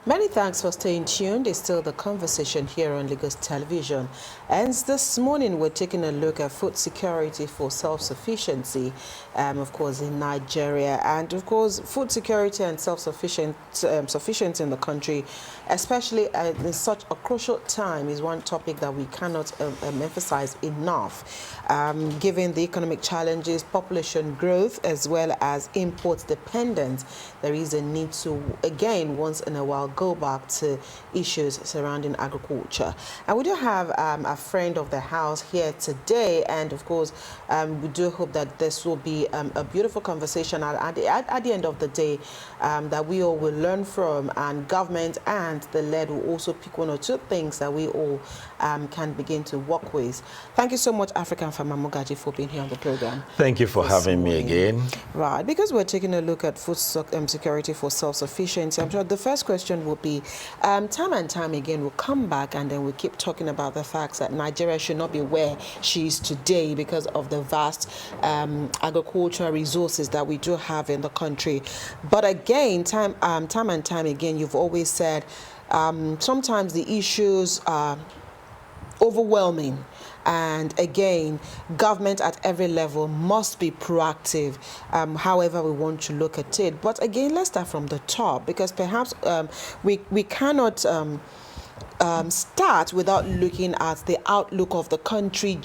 Many thanks for staying tuned. It's still the conversation here on Lagos Television. And this morning, we're taking a look at food security for self-sufficiency, of course, in Nigeria. And, of course, food security and self-sufficiency in the country, especially in such a crucial time, is one topic that we cannot emphasize enough. Given the economic challenges, population growth, as well as import dependence, there is a need to, again, once in a while, go back to issues surrounding agriculture. And we do have a friend of the house here today, and of course we do hope that this will be a beautiful conversation at the end of the day that we all will learn from, and government and the lead will also pick one or two things that we all can begin to work with. Thank you so much, African Farmer Mogaji, for being here on the program. Thank you for having me again. Right, because we're taking a look at food security for self-sufficiency, I'm sure the first question will be, time and time again, we'll come back and then we'll keep talking about the facts that Nigeria should not be where she is today because of the vast agricultural resources that we do have in the country. But again, time and time again, you've always said sometimes the issues are overwhelming. And again, government at every level must be proactive, however we want to look at it. But again, let's start from the top, because perhaps we cannot start without looking at the outlook of the country,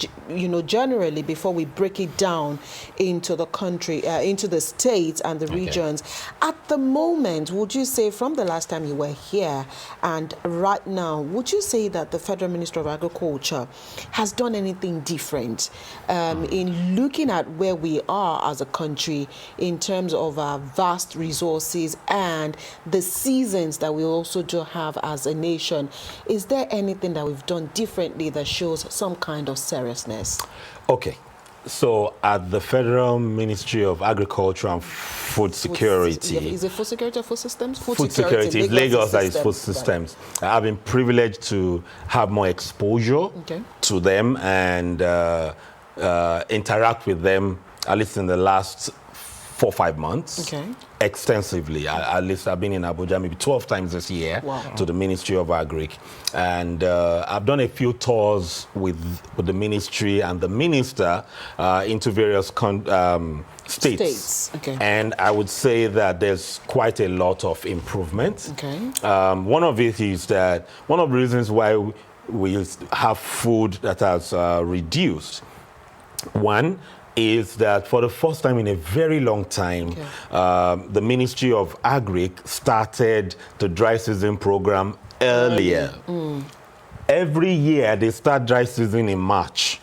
generally, before we break it down into the country, into the states and the regions. At the moment, would you say, from the last time you were here and right now, would you say that the Federal Minister of Agriculture has done anything different in looking at where we are as a country in terms of our vast resources and the seasons that we also do have as a nation? Is there anything that we've done differently that shows some kind of seriousness? Okay. So at the Federal Ministry of Agriculture and Food Security... Is it food security or food systems? Food security. It's Lagos that is food systems. Right. I've been privileged to have more exposure to them and interact with them, at least in the last 4 or 5 months, extensively. At least I've been in Abuja maybe 12 times this year to the Ministry of Agric. And I've done a few tours with the ministry and the minister into various states. And I would say that there's quite a lot of improvement. One of it is that one of the reasons why we have food that has reduced, one, is that for the first time in a very long time, the Ministry of Agric started the dry season program earlier. Every year they start dry season in March.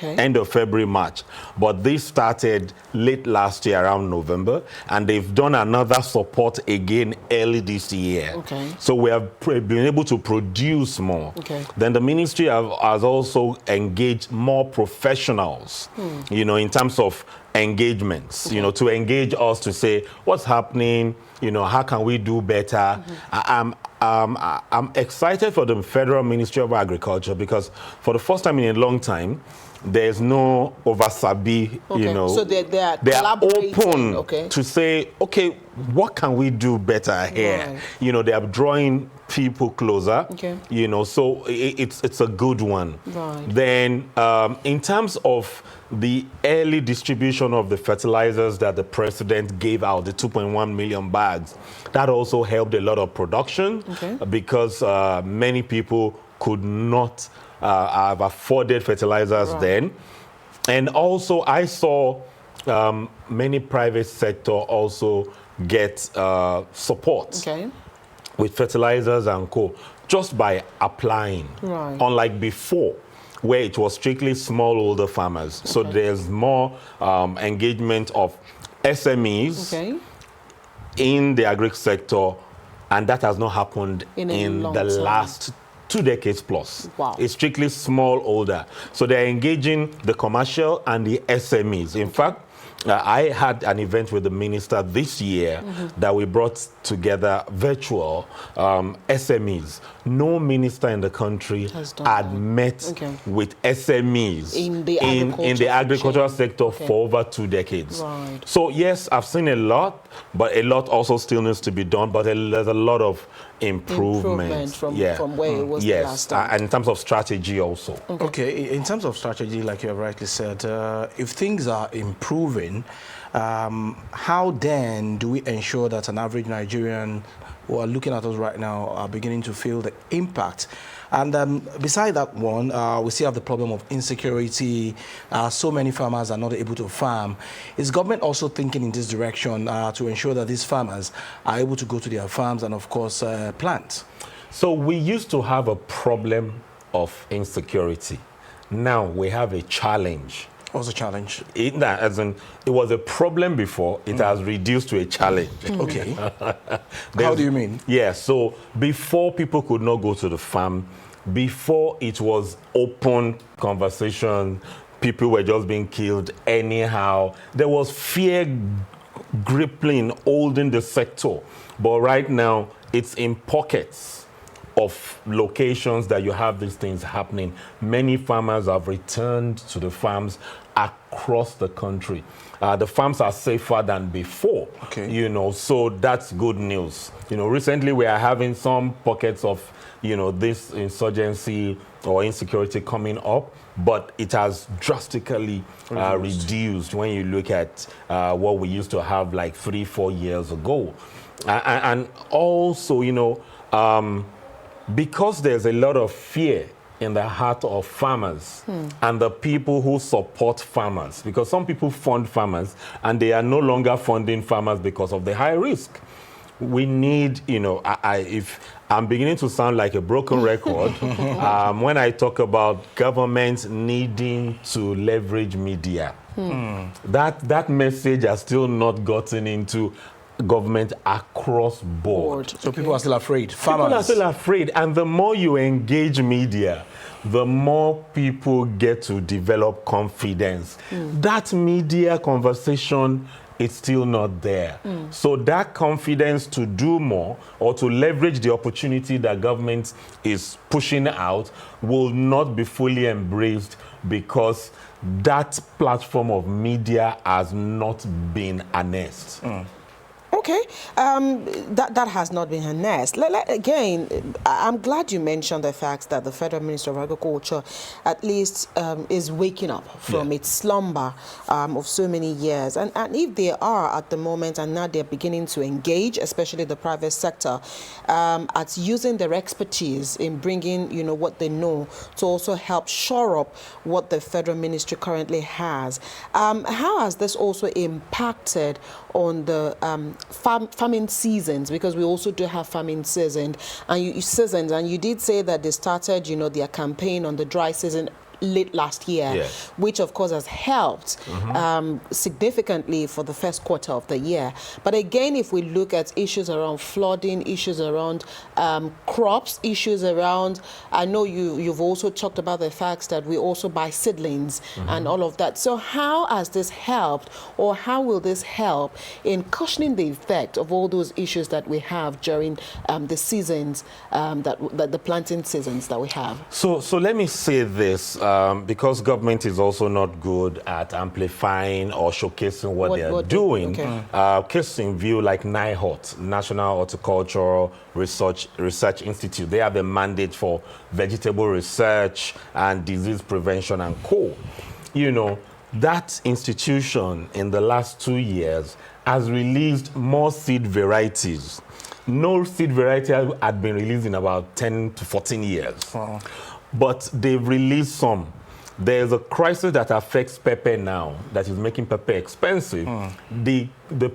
End of February, March. But this started late last year, around November, and they've done another support again early this year. So we have been able to produce more. Then the ministry has also engaged more professionals, in terms of engagements, to engage us to say, what's happening, how can we do better? I'm excited for the Federal Ministry of Agriculture because for the first time in a long time, there's no oversabi, So they are open to say, okay, what can we do better here? They are drawing people closer, so it's a good one. Then in terms of the early distribution of the fertilizers that the president gave out, the 2.1 million bags, that also helped a lot of production because many people could not have afforded fertilizers then. And also I saw many private sector also get support with fertilizers and co, just by applying, unlike before, where it was strictly smallholder farmers. So there's more engagement of SMEs in the agri sector, and that has not happened in the last 2 decades plus. It's strictly smallholder. So they're engaging the commercial and the SMEs. In fact, I had an event with the minister this year that we brought together virtual SMEs. No minister in the country had met with SMEs in the agricultural sector for over 2 decades. So yes, I've seen a lot, but a lot also still needs to be done. But there's a lot of improvement from where it was the last time. And in terms of strategy also. Okay, in terms of strategy, like you have rightly said, if things are improving, how then do we ensure that an average Nigerian who are looking at us right now are beginning to feel the impact? And beside that one, we still have the problem of insecurity. So many farmers are not able to farm. Is government also thinking in this direction to ensure that these farmers are able to go to their farms and, of course, plant? So we used to have a problem of insecurity. Now we have a challenge. What's the challenge? It was a problem before, it has reduced to a challenge. Okay. How do you mean? Yeah, so before people could not go to the farm, before it was open conversation, people were just being killed anyhow. There was fear gripping, holding the sector. But right now, it's in pockets of locations that you have these things happening. Many farmers have returned to the farms across the country. The farms are safer than before, so that's good news. Recently we are having some pockets of, this insurgency or insecurity coming up, but it has drastically reduced when you look at what we used to have like 3-4 years ago. And also, because there's a lot of fear in the heart of farmers and the people who support farmers, because some people fund farmers and they are no longer funding farmers because of the high risk. We need, if I'm beginning to sound like a broken record when I talk about government needing to leverage media. That message has still not gotten into government across board. So people are still afraid. Farmers. People are still afraid. And the more you engage media, the more people get to develop confidence. That media conversation, it's still not there. So that confidence to do more or to leverage the opportunity that government is pushing out will not be fully embraced because that platform of media has not been harnessed. Okay, that has not been harnessed. Again, I'm glad you mentioned the fact that the Federal Minister of Agriculture at least is waking up from its slumber of so many years. And if they are at the moment and now they're beginning to engage, especially the private sector, at using their expertise in bringing, what they know to also help shore up what the Federal Ministry currently has. How has this also impacted on the farming seasons, because we also do have farming seasons, and you did say that they started, their campaign on the dry season late last year, which of course has helped significantly for the first quarter of the year. But again, if we look at issues around flooding, issues around crops, issues around, I know you've also talked about the fact that we also buy seedlings and all of that. So how has this helped, or how will this help in cushioning the effect of all those issues that we have during the seasons, the planting seasons that we have? So let me say this. Because government is also not good at amplifying or showcasing what they are doing. Case in view like NIHOT, National Horticultural Research Institute, they have a mandate for vegetable research and disease prevention and co. That institution in the last 2 years has released more seed varieties. No seed variety had been released in about 10 to 14 years. Wow. But they've released some. There's a crisis that affects pepper now that is making pepper expensive. The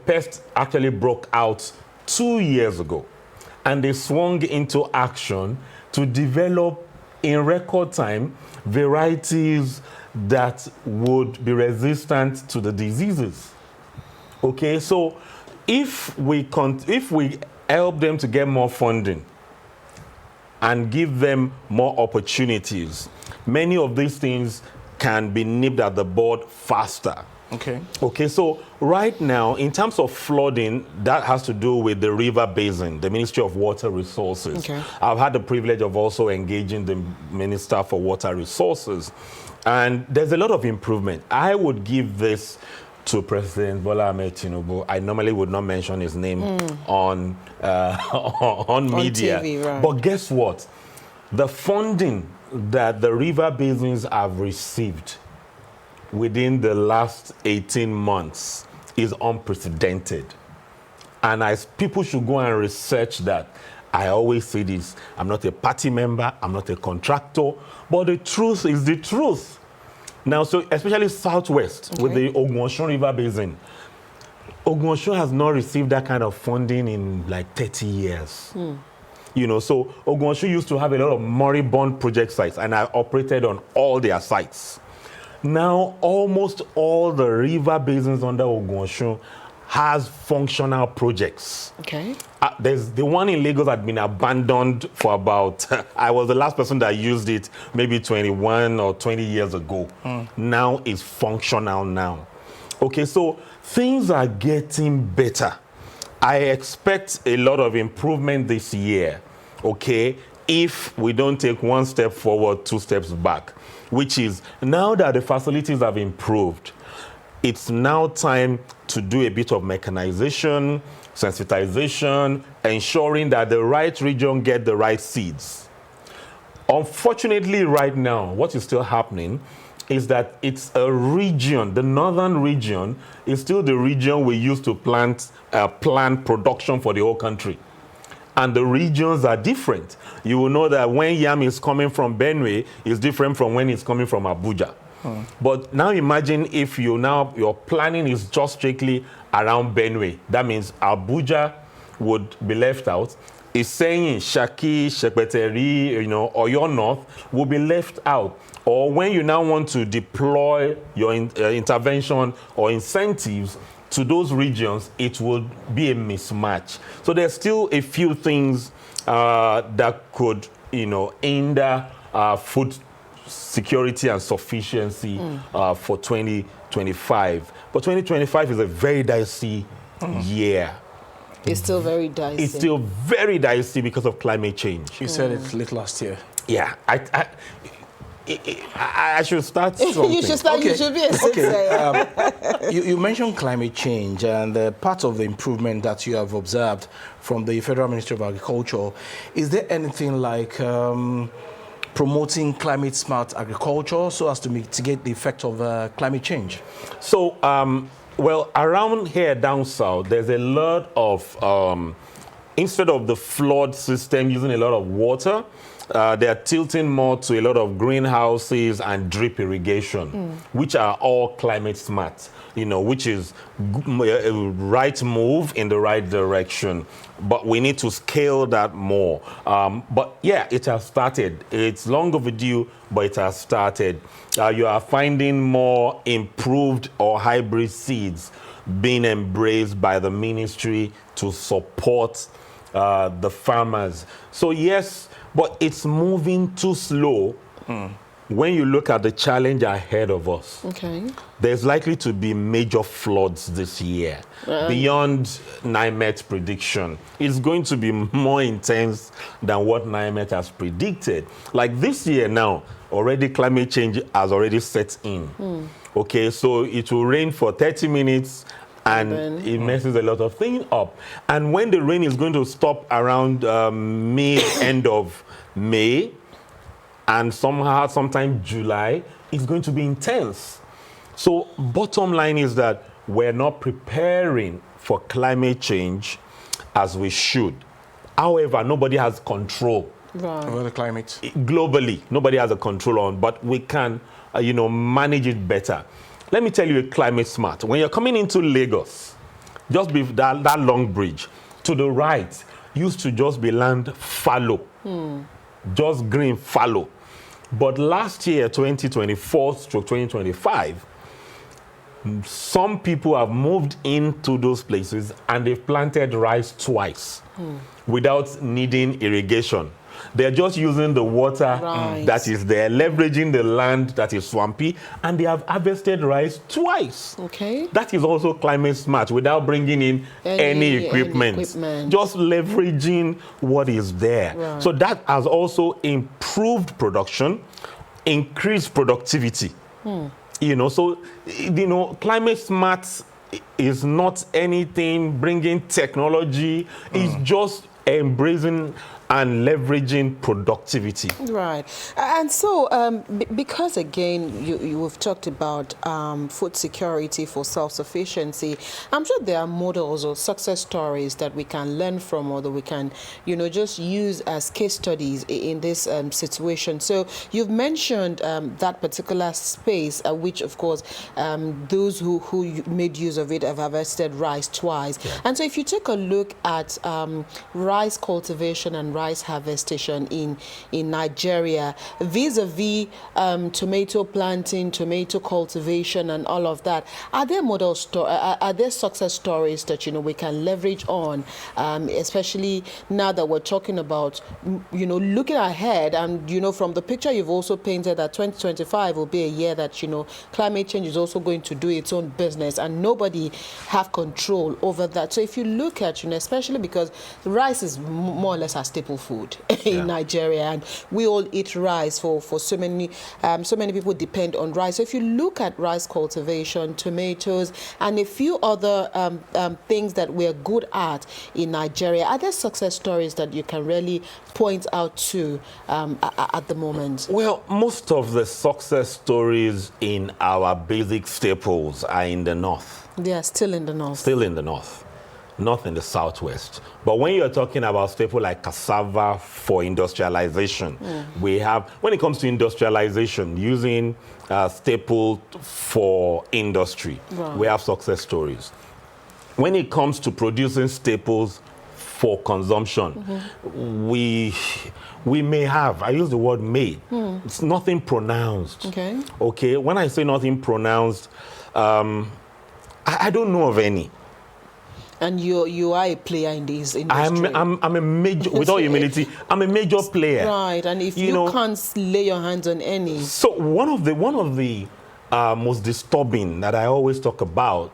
pest actually broke out 2 years ago, and they swung into action to develop in record time varieties that would be resistant to the diseases. Okay, so if we help them to get more funding and give them more opportunities, many of these things can be nipped at the bud faster. Okay, so right now, in terms of flooding, that has to do with the river basin, the Ministry of Water Resources. I've had the privilege of also engaging the Minister for Water Resources, and there's a lot of improvement. I would give this to President Bola Ahmed Tinubu. I normally would not mention his name on media. TV, right. But guess what? The funding that the river basins have received within the last 18 months is unprecedented. And as people should go and research that. I always say this, I'm not a party member, I'm not a contractor, but the truth is the truth. Now, so especially Southwest, with the Ogun River Basin, Ogun has not received that kind of funding in like 30 years. You know, so Ogun used to have a lot of moribund project sites, and I operated on all their sites. Now, almost all the river basins under Ogun has functional projects. Okay. There's the one in Lagos had been abandoned for about, I was the last person that used it maybe 21 or 20 years ago. Now it's functional now. Okay, so things are getting better. I expect a lot of improvement this year, okay, if we don't take one step forward, two steps back, which is now that the facilities have improved, it's now time to do a bit of mechanization, sensitization, ensuring that the right region get the right seeds. Unfortunately, right now, what is still happening is that it's a region, the northern region is still the region we use to plan production for the whole country. And the regions are different. You will know that when yam is coming from Benue, it's different from when it's coming from Abuja. But now imagine if your planning is just strictly around Benue. That means Abuja would be left out. It's saying Shaki, Shekpeteri, or your north will be left out. Or when you now want to deploy your intervention or incentives to those regions, it will be a mismatch. So there's still a few things that could, hinder food security and sufficiency for 2025. But 2025 is a very dicey year. It's still very dicey. It's still very dicey because of climate change. You said it late last year. Yeah, I should start something. You should start. Okay. You should be a sensei. You mentioned climate change and part of the improvement that you have observed from the Federal Ministry of Agriculture. Is there anything like promoting climate-smart agriculture so as to mitigate the effect of climate change? So, well, around here down south, there's a lot of, instead of the flood system using a lot of water, they're tilting more to a lot of greenhouses and drip irrigation, which are all climate smart, which is a right move in the right direction. But we need to scale that more. But yeah, it has started. It's long overdue, but it has started. You are finding more improved or hybrid seeds being embraced by the ministry to support the farmers. So yes, but it's moving too slow when you look at the challenge ahead of us. Okay. There's likely to be major floods this year. Beyond NIMET's prediction, it's going to be more intense than what NIMET has predicted. Like this year now, already climate change has already set in. Okay, so it will rain for 30 minutes and it messes a lot of things up. And when the rain is going to stop around end of May, and sometime July, it's going to be intense. So bottom line is that we're not preparing for climate change as we should. However, nobody has control Over the climate. globally. Nobody has a control on, but we can, manage it better. Let me tell you a climate smart. When you're coming into Lagos, just be that long bridge, to the right used to just be land fallow. Just green fallow. But last year, 2024 to 2025, some people have moved into those places and they've planted rice twice without needing irrigation. They're just using the water that is there, leveraging the land that is swampy, and they have harvested rice twice. Okay. That is also climate smart without bringing in any equipment. Just leveraging what is there. Right. So that has also improved production, increased productivity. So, climate smart is not anything bringing technology. It's just embracing and leveraging productivity. Right. And so, because again, you've talked about food security for self-sufficiency, I'm sure there are models or success stories that we can learn from, or that we can, just use as case studies in this situation. So you've mentioned that particular space, which of course, those who made use of it have harvested rice twice. Yeah. And so if you take a look at rice cultivation and rice harvestation in Nigeria, vis-a-vis tomato planting, tomato cultivation, and all of that, are there are there success stories that we can leverage on, especially now that we're talking about looking ahead, and from the picture you've also painted that 2025 will be a year that climate change is also going to do its own business, and nobody have control over that. So if you look at especially because rice is more or less a staple food in Nigeria, and we all eat rice for so many people depend on rice. So if you look at rice cultivation, tomatoes, and a few other things that we're good at in Nigeria, are there success stories that you can really point out to at the moment? Well, most of the success stories in our basic staples are in the north. They are still in the north. Still in the north. Not in the southwest. But when you're talking about staple like cassava for industrialization, we have, when it comes to industrialization, using staple for industry, we have success stories. When it comes to producing staples for consumption, we may have, I use the word may, it's nothing pronounced. Okay, when I say nothing pronounced, I don't know of any. And you are a player in this industry. I'm a major, with all humility, I'm a major player. Right, and if you can't lay your hands on any. So one of the most disturbing that I always talk about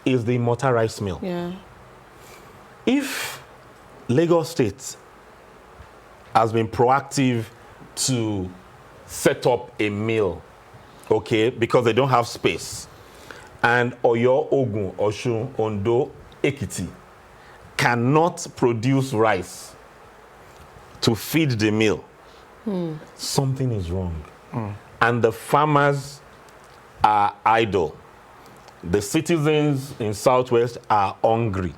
is the Immortal Rice Mill. Yeah. If Lagos State has been proactive to set up a mill, okay, because they don't have space, and Oyo, Ogun, Osun, Ondo, Ekiti cannot produce rice to feed the mill, something is wrong. And the farmers are idle. The citizens in Southwest are hungry.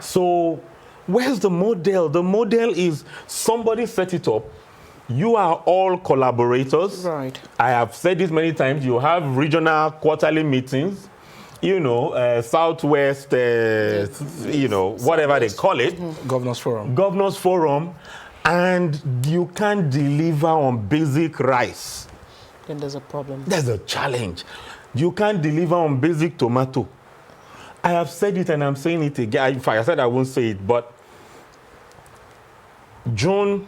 So where's the model? The model is somebody set it up. You are all collaborators. Right. I have said this many times. You have regional quarterly meetings. Southwest, whatever they call it. Governors Forum. Governors Forum, and you can't deliver on basic rice. Then there's a problem. There's a challenge. You can't deliver on basic tomato. I have said it and I'm saying it again. In fact, I said I won't say it, but June,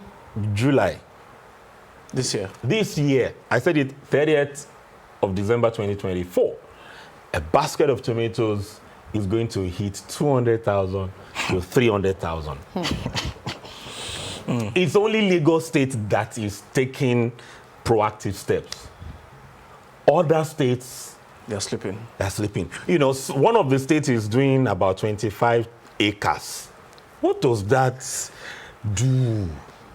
July. This year, I said it 30th of December 2024. A basket of tomatoes is going to hit 200,000 to 300,000. It's only Lagos State that is taking proactive steps. Other states, they're sleeping. One of the states is doing about 25 acres. What does that do?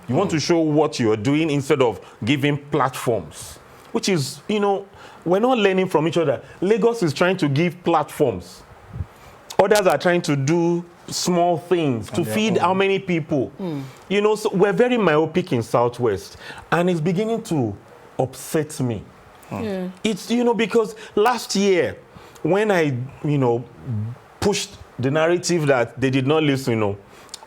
You want to show what you're doing instead of giving platforms, which is, we're not learning from each other. Lagos is trying to give platforms. Others are trying to do small things to feed how many people. So we're very myopic in Southwest, and it's beginning to upset me. It's, because last year, when I, pushed the narrative that they did not listen,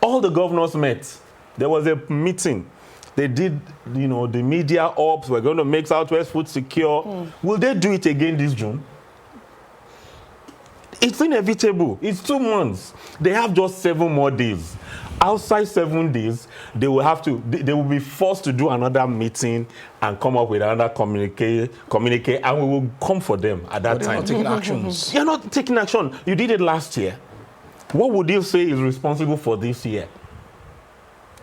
all the governors met. There was a meeting. They did, the media ops. We're going to make Southwest food secure. Will they do it again this June? It's inevitable. It's 2 months. They have just 7 more days. Outside 7 days, they will be forced to do another meeting and come up with another communique, and we will come for them at that time. Not taking actions. You're not taking action. You did it last year. What would you say is responsible for this year?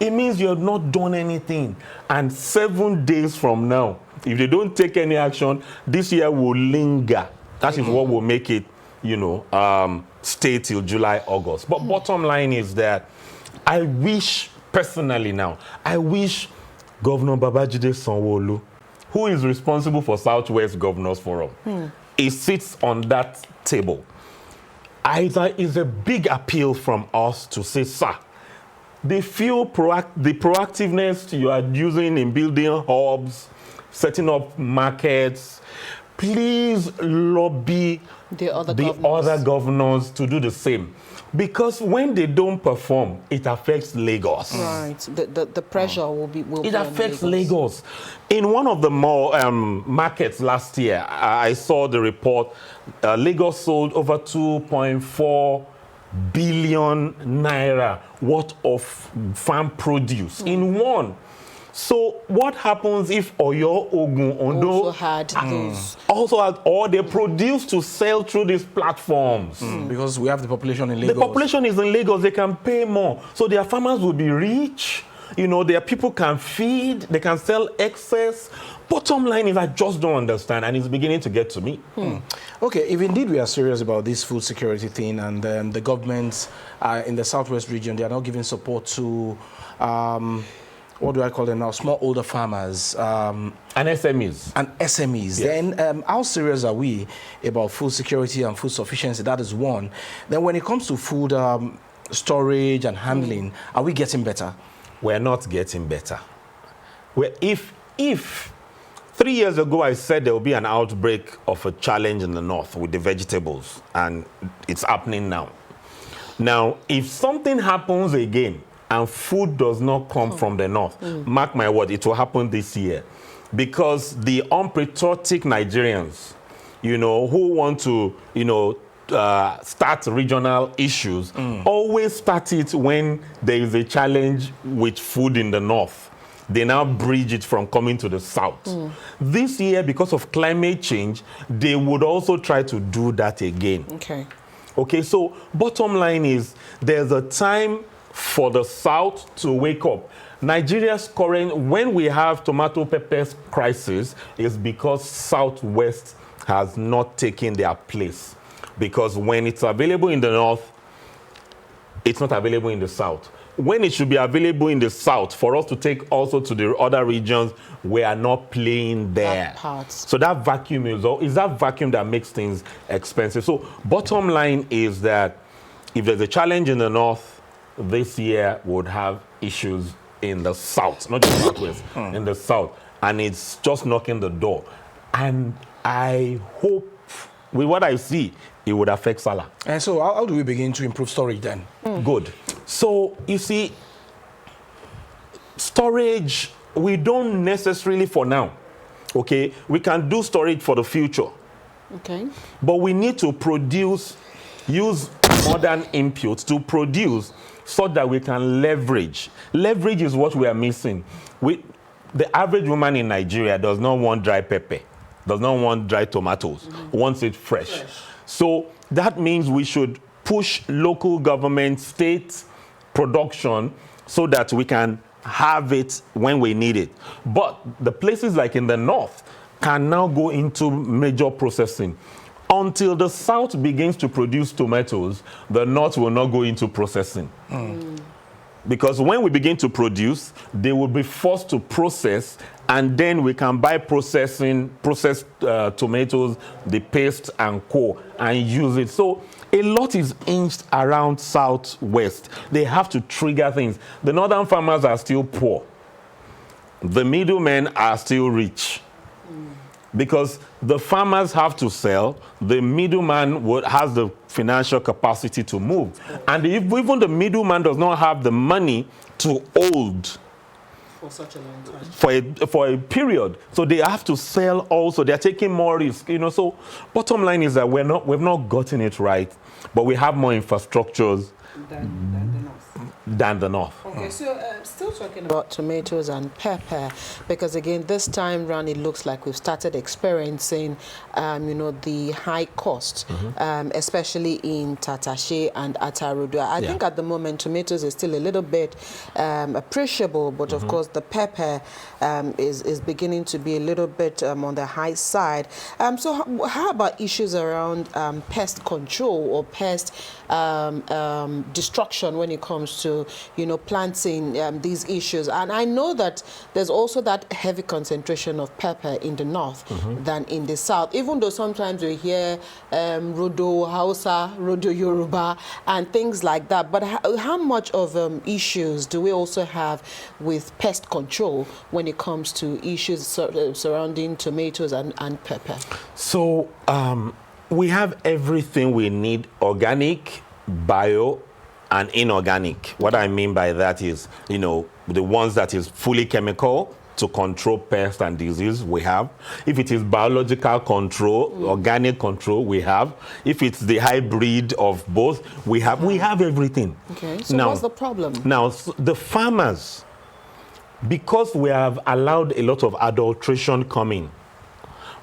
It means you have not done anything. And 7 days from now, If they don't take any action, this year will linger. That is what will make it, stay till July, August. But bottom line is that I wish, personally now, I wish Governor Babajide Sanwo-Olu, who is responsible for Southwest Governors Forum, he sits on that table. Either is a big appeal from us to say, sir, they feel the proactiveness you are using in building hubs, setting up markets, please lobby the other governors to do the same. Because when they don't perform, it affects Lagos. Right. The pressure will be it affects Lagos. In one of the markets last year, I saw the report, Lagos sold over 2.4 billion naira worth of farm produce in one. So what happens if Oyo, Ogun, Ondo also had those? Or they produce to sell through these platforms? Because we have the population in Lagos. The population is in Lagos, they can pay more. So their farmers will be rich, their people can feed, they can sell excess. Bottom line is I just don't understand, and it's beginning to get to me. Okay, if indeed we are serious about this food security thing, and the governments in the Southwest region, they are not giving support to what do I call them now? Smallholder farmers. And SMEs. And SMEs. Yes. Then how serious are we about food security and food sufficiency? That is one. Then when it comes to food storage and handling, are we getting better? We're not getting better. If 3 years ago I said there will be an outbreak of a challenge in the north with the vegetables, and it's happening now. Now, if something happens again, and food does not come from the north, mark my word, it will happen this year. Because the unpatriotic Nigerians, who want to, start regional issues, always start it when there is a challenge with food in the north. They now bridge it from coming to the south. This year, because of climate change, they would also try to do that again. Okay, so bottom line is there's a time for the South to wake up. Nigeria's current, when we have tomato peppers crisis, is because Southwest has not taken their place. Because when it's available in the North, it's not available in the South. When it should be available in the South, for us to take also to the other regions, we are not playing there. So that vacuum is that vacuum that makes things expensive. So bottom line is that if there's a challenge in the North, this year would have issues in the South, not just Southwest, in the South. And it's just knocking the door. And I hope, with what I see, it would affect Salah. And so how do we begin to improve storage then? Good. So, you see, storage, we don't necessarily for now, okay? We can do storage for the future. Okay. But we need to use modern inputs to produce so that we can leverage. Leverage is what we are missing. The average woman in Nigeria does not want dry pepper, does not want dry tomatoes, wants it fresh. So that means we should push local government, state production so that we can have it when we need it. But the places like in the north can now go into major processing. Until the South begins to produce tomatoes, the North will not go into processing. Because when we begin to produce, they will be forced to process, and then we can buy processed tomatoes, the paste and co, and use it. So a lot is inched around Southwest. They have to trigger things. The northern farmers are still poor. The middlemen are still rich. Because the farmers have to sell, the middleman has the financial capacity to move. And if even the middleman does not have the money to hold for such a long time, for a period, so they have to sell also. They're taking more risk, So bottom line is that we've not gotten it right, but we have more infrastructures than the north. Okay, so still talking about tomatoes and pepper, because again, this time round, it looks like we've started experiencing, the high cost, especially in Tatashe and Atarudu. I think at the moment, tomatoes is still a little bit appreciable, but of course, the pepper is beginning to be a little bit on the high side. So how about issues around pest control or pest destruction when it comes to, planting these issues? And I know that there's also that heavy concentration of pepper in the north than in the south, even though sometimes we hear Rodo Hausa, Rodo Yoruba, and things like that. But how much of issues do we also have with pest control when it comes to issues surrounding tomatoes and pepper? So we have everything we need: organic, bio, and inorganic. What I mean by that is, the ones that is fully chemical to control pest and disease, we have. If it is biological control, organic control, we have. If it's the hybrid of both, we have. We have everything. Okay, so what's the problem? Now, the farmers, because we have allowed a lot of adulteration coming,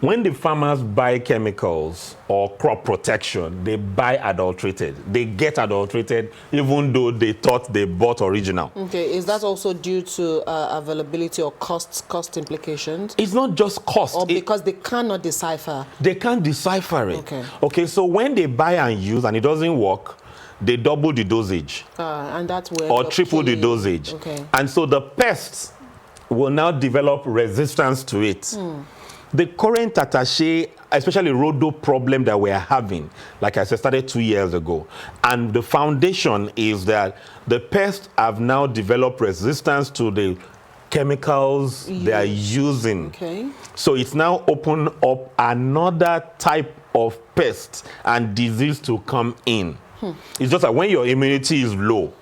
when the farmers buy chemicals or crop protection, they buy adulterated. They get adulterated even though they thought they bought original. Okay, is that also due to availability or cost implications? It's not just cost. Or because they cannot decipher? They can't decipher it. Okay, so when they buy and use and it doesn't work, they double the dosage. And that's where or triple the dosage. Okay. And so the pests will now develop resistance to it. The current attaché, especially Rodo problem that we are having, like I said, started 2 years ago. And the foundation is that the pests have now developed resistance to the chemicals they are using. Okay. So it's now opened up another type of pest and disease to come in. It's just that when your immunity is low,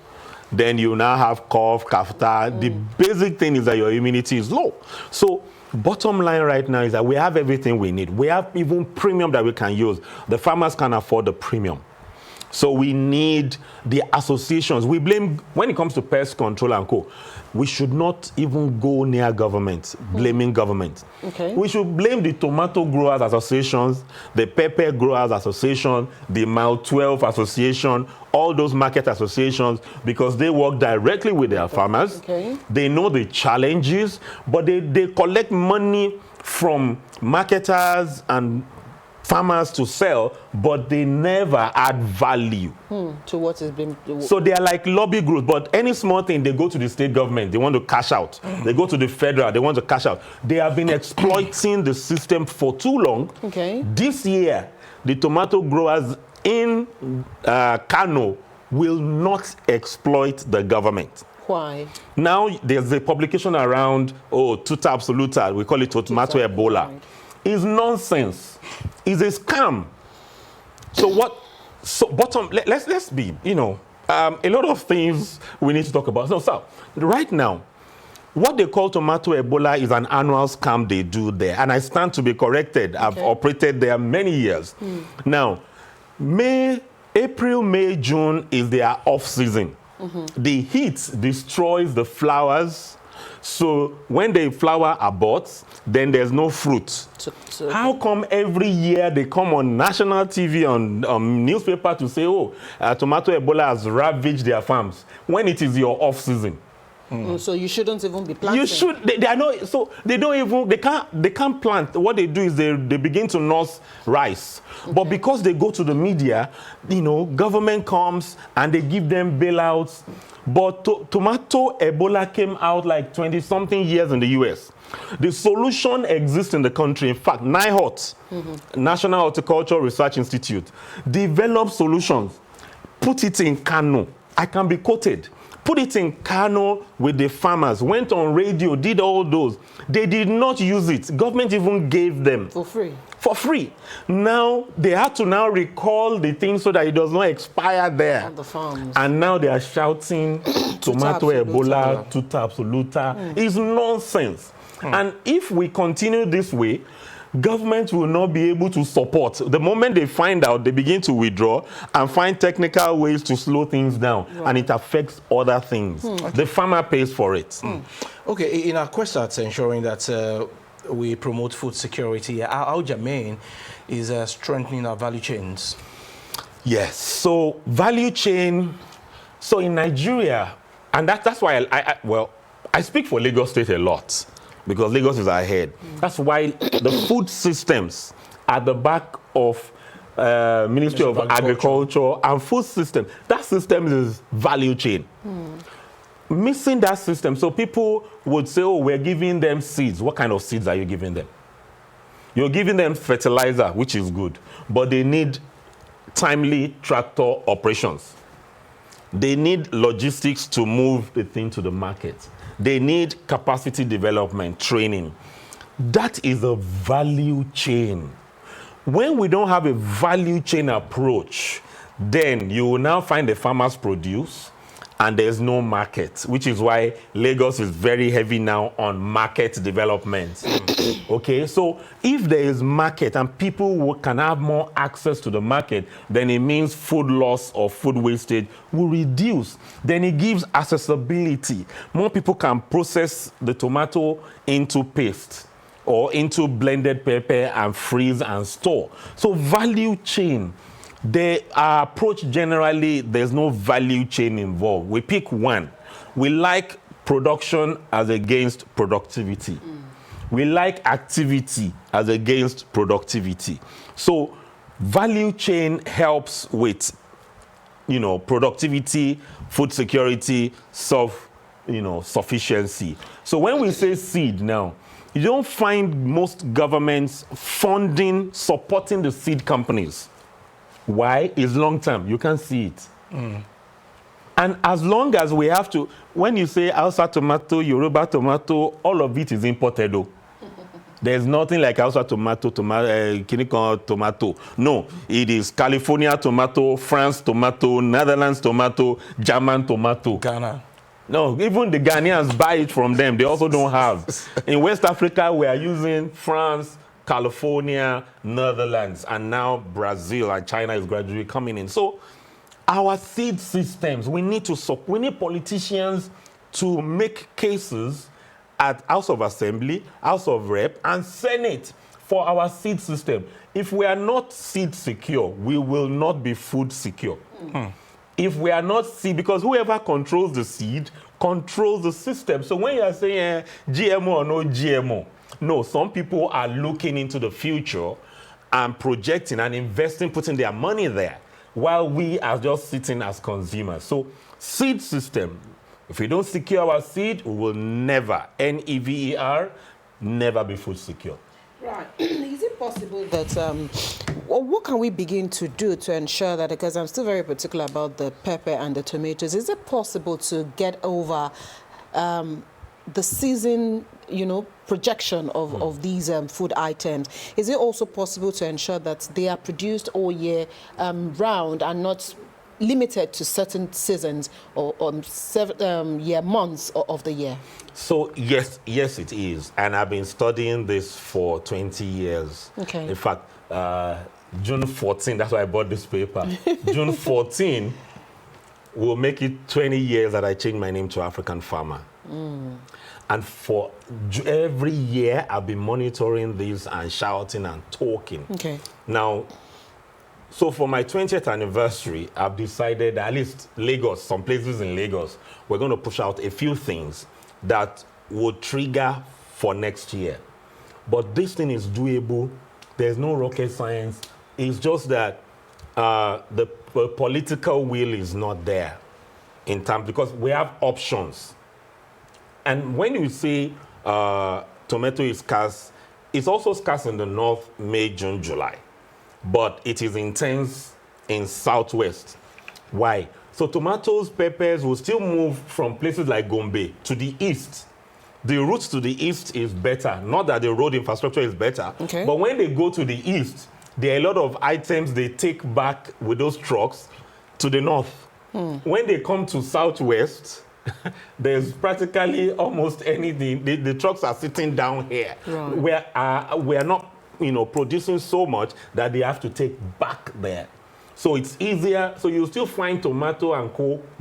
then you now have cough, catarrh. The basic thing is that your immunity is low. So bottom line right now is that we have everything we need. We have even premium that we can use. The farmers can afford the premium. So we need the associations. We blame, when it comes to pest control and co, we should not even go near government, blaming government. Okay. We should blame the tomato growers associations, the pepper growers association, the Mile 12 association, all those market associations, because they work directly with their farmers. Okay. They know the challenges, but they collect money from marketers and farmers to sell, but they never add value to what has been. So they are like lobby groups, but any small thing, they go to the state government, they want to cash out. They go to the federal, they want to cash out. They have been exploiting the system for too long. Okay. This year, the tomato growers in Kano will not exploit the government. Why? Now there's a publication around, tuta absoluta, we call it tomato Ebola. Right. It's nonsense. It's a scam. So what? So bottom. Let's be. A lot of things we need to talk about. So right now, what they call tomato Ebola is an annual scam they do there, and I stand to be corrected. I've operated there many years. Now, April, May, June is their off season. The heat destroys the flowers. So when the flower aborts, then there's no fruit. How come every year they come on national TV, on newspaper to say, tomato Ebola has ravaged their farms, when it is your off season? So you shouldn't even be planting. You should. They are not. So they don't even. They can't plant. What they do is they begin to nurse rice. But because they go to the media, government comes and they give them bailouts. But tomato Ebola came out like 20-something years in the US. The solution exists in the country. In fact, NIHOT, National Horticultural Research Institute, developed solutions. Put it in Kano. I can be quoted. Put it in Kano with the farmers. Went on radio, did all those. They did not use it. Government even gave them. For free. For free. Now, they had to now recall the thing so that it does not expire there. On the farms. And now they are shouting tomato Ebola, tuta absoluta. It's nonsense. And if we continue this way, government will not be able to support. The moment they find out, they begin to withdraw and find technical ways to slow things down, and it affects other things. The farmer pays for it. Okay, in our quest at ensuring that we promote food security, how germane is strengthening our value chains? Yes, so value chain, so in Nigeria, and that's why I speak for Lagos State a lot, because Lagos is ahead. That's why the food systems at the back of Ministry of Agriculture and food system, that system is value chain. Missing that system, so people would say, oh, we're giving them seeds. What kind of seeds are you giving them? You're giving them fertilizer, which is good, but they need timely tractor operations. They need logistics to move the thing to the market. They need capacity development, training. That is a value chain. When we don't have a value chain approach, then you will now find the farmers produce and there's no market, which is why Lagos is very heavy now on market development. Okay, so if there is market and people can have more access to the market, then it means food loss or food wastage will reduce. Then it gives accessibility. More people can process the tomato into paste or into blended pepper and freeze and store. So value chain. Our approach generally, there's no value chain involved. We pick one. We like production as against productivity. We like activity as against productivity. So value chain helps with, productivity, food security, self-sufficiency. So when we say seed now, you don't find most governments supporting the seed companies. Why? It's long term. You can't see it. And as long as we have to, when you say Hausa tomato, Yoruba tomato, all of it is imported. Though. There's nothing like Hausa tomato, Kinikon tomato. No, it is California tomato, France tomato, Netherlands tomato, German tomato. Ghana. No, even the Ghanaians buy it from them. They also don't have. In West Africa, we are using France, California, Netherlands, and now Brazil and China is gradually coming in. So our seed systems, we need politicians to make cases at House of Assembly, House of Rep, and Senate for our seed system. If we are not seed secure, we will not be food secure. If we are not seed, because whoever controls the seed controls the system. So when you are saying GMO or no GMO, no, some people are looking into the future and projecting and investing, putting their money there, while we are just sitting as consumers. So seed system, if we don't secure our seed, we will never, NEVER, never be food secure. Right. Is it possible that, what can we begin to do to ensure that, because I'm still very particular about the pepper and the tomatoes, is it possible to get over the season, projection of these food items? Is it also possible to ensure that they are produced all year round and not limited to certain seasons or months of the year? So yes, it is. And I've been studying this for 20 years. Okay. In fact, June 14, that's why I bought this paper. June 14 will make it 20 years that I changed my name to African Farmer. And for every year, I've been monitoring this and shouting and talking. Okay. Now, so for my 20th anniversary, I've decided, at least Lagos, some places in Lagos, we're going to push out a few things that would trigger for next year. But this thing is doable. There's no rocket science. It's just that the political will is not there in time, because we have options. And when you say tomato is scarce, it's also scarce in the north, May, June, July. But it is intense in southwest. Why? So tomatoes, peppers will still move from places like Gombe to the east. The route to the east is better. Not that the road infrastructure is better. Okay. But when they go to the east, there are a lot of items they take back with those trucks to the north. When they come to southwest, there's practically almost anything. The trucks are sitting down here. Right. We are not producing so much that they have to take back there. So it's easier. So you still find tomato and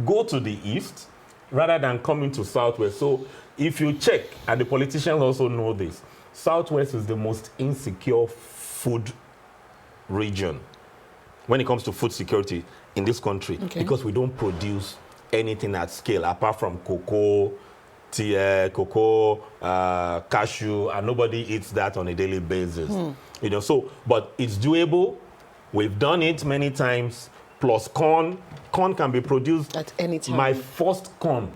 go to the east rather than coming to Southwest. So if you check, and the politicians also know this, Southwest is the most insecure food region when it comes to food security in this country, because we don't produce anything at scale apart from cocoa, cashew, and nobody eats that on a daily basis. So, but it's doable. We've done it many times. Plus corn can be produced at any time. My first corn,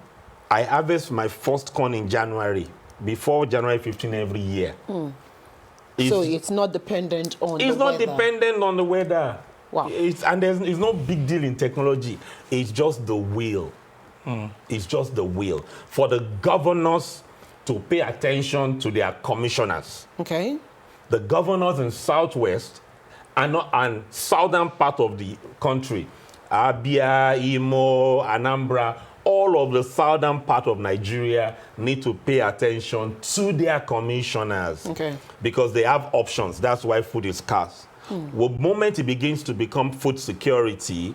I harvest my first corn in January, before January 15 every year. So it's not dependent on the weather. It's not dependent on the weather. Wow. And it's no big deal in technology. It's just the will. It's just the will for the governors to pay attention to their commissioners. Okay. The governors in Southwest and southern part of the country, Abia, Imo, Anambra, all of the southern part of Nigeria need to pay attention to their commissioners. Because they have options. That's why food is scarce. The moment it begins to become food security,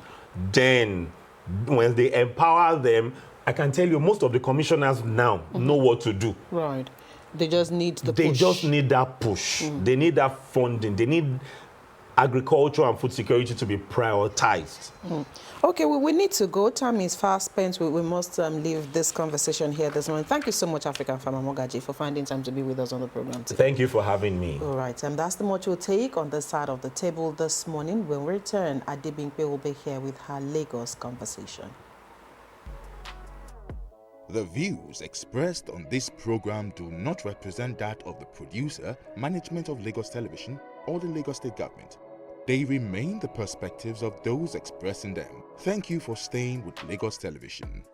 then when they empower them, I can tell you most of the commissioners now know what to do. Right. They just need the push. They just need that push. They need that funding. They need agriculture and food security to be prioritized. Okay, we need to go. Time is fast spent. We must leave this conversation here this morning. Thank you so much, African Farmer Mogaji, for finding time to be with us on the program today. Thank you for having me. All right, and that's the much we'll take on this side of the table this morning. When we return, Adebimpe will be here with her Lagos conversation. The views expressed on this program do not represent that of the producer, management of Lagos Television, or the Lagos State Government. They remain the perspectives of those expressing them. Thank you for staying with Lagos Television.